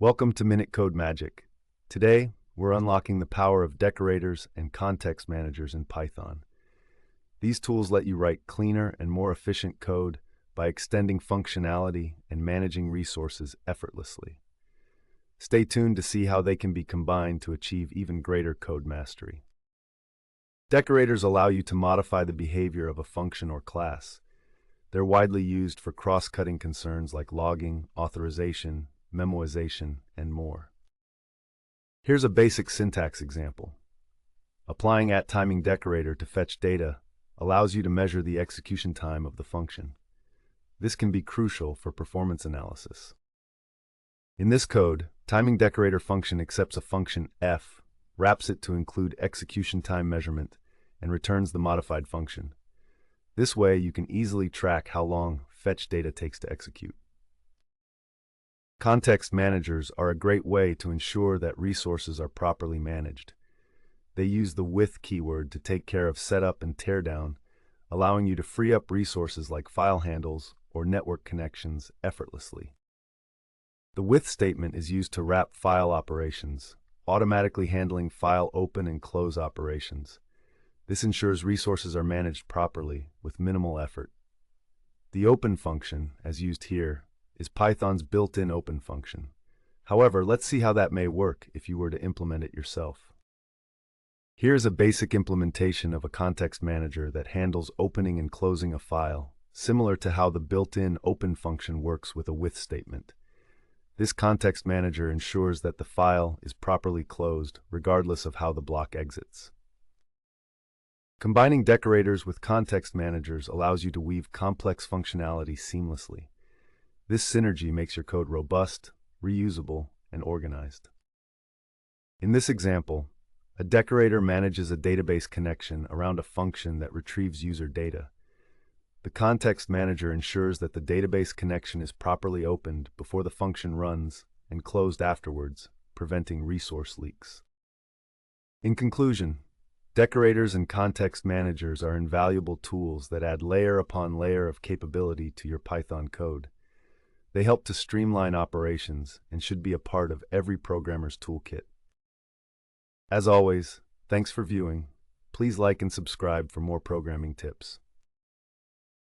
Welcome to Minute Code Magic. Today, we're unlocking the power of decorators and context managers in Python. These tools let you write cleaner and more efficient code by extending functionality and managing resources effortlessly. Stay tuned to see how they can be combined to achieve even greater code mastery. Decorators allow you to modify the behavior of a function or class. They're widely used for cross-cutting concerns like logging, authorization, memoization, and more. Here's a basic syntax example. Applying @timing decorator to fetch data allows you to measure the execution time of the function. This can be crucial for performance analysis. In this code, timing decorator function accepts a function f, wraps it to include execution time measurement, and returns the modified function. This way, you can easily track how long fetch data takes to execute. Context managers are a great way to ensure that resources are properly managed. They use the with keyword to take care of setup and teardown, allowing you to free up resources like file handles or network connections effortlessly. The with statement is used to wrap file operations, automatically handling file open and close operations. This ensures resources are managed properly with minimal effort. The open function, as used here, is Python's built-in open function. However, let's see how that may work if you were to implement it yourself. Here's a basic implementation of a context manager that handles opening and closing a file, similar to how the built-in open function works with a with statement. This context manager ensures that the file is properly closed regardless of how the block exits. Combining decorators with context managers allows you to weave complex functionality seamlessly. This synergy makes your code robust, reusable, and organized. In this example, a decorator manages a database connection around a function that retrieves user data. The context manager ensures that the database connection is properly opened before the function runs and closed afterwards, preventing resource leaks. In conclusion, decorators and context managers are invaluable tools that add layer upon layer of capability to your Python code. They help to streamline operations and should be a part of every programmer's toolkit. As always, thanks for viewing. Please like and subscribe for more programming tips.